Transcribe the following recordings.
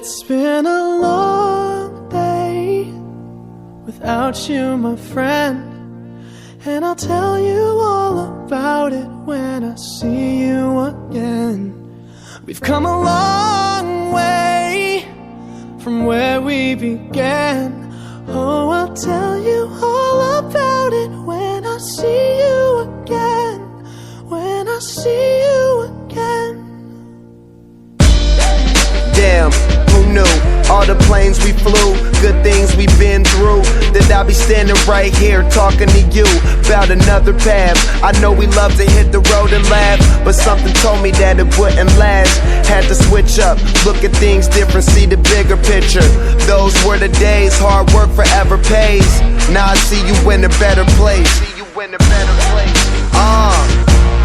It's been a long day without you, my friend, and I'll tell you all about it when I see you again. We've come a long way from where we began. Oh, I'll tell you all about it when I see you again. When I see you again. Damn, who knew? All the planes we flew, good things we've been through, that I'll be standing right here talking to you about another path. I know we love to hit the road and laugh, but something told me that it wouldn't last. Had to switch up, look at things different, see the bigger picture. Those were the days, hard work forever pays. Now I see you in a better place.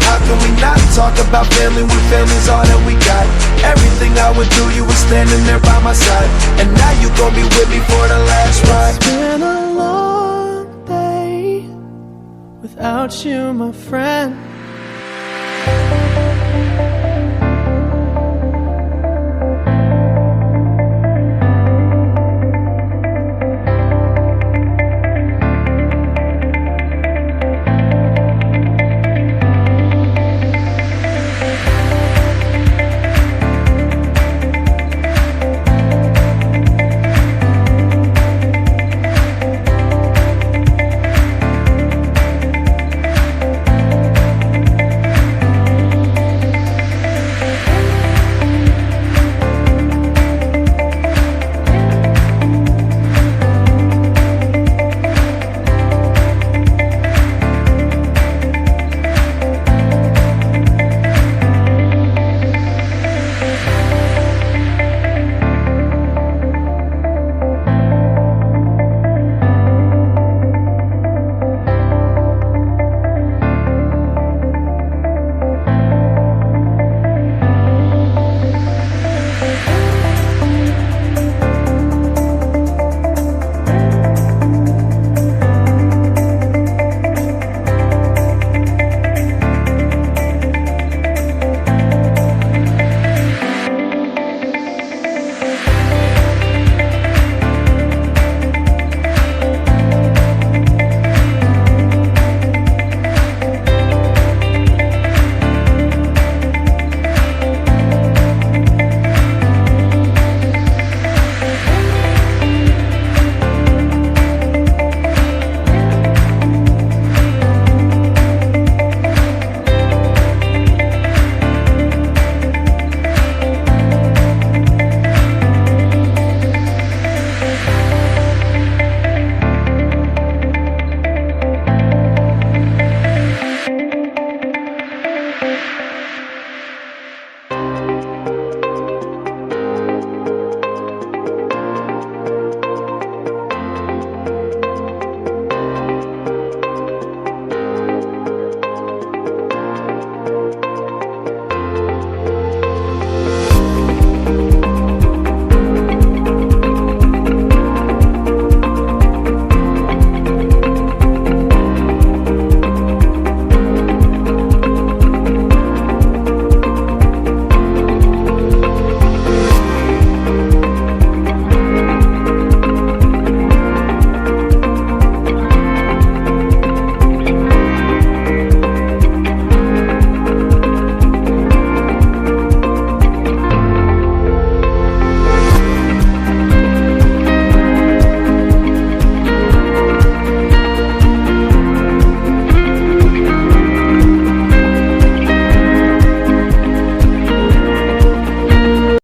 How can we not talk about family when family's all that we got? Everything I would do, you were standing there by my side, and now you gon' be with me for the last ride. It's been a long day without you, my friend,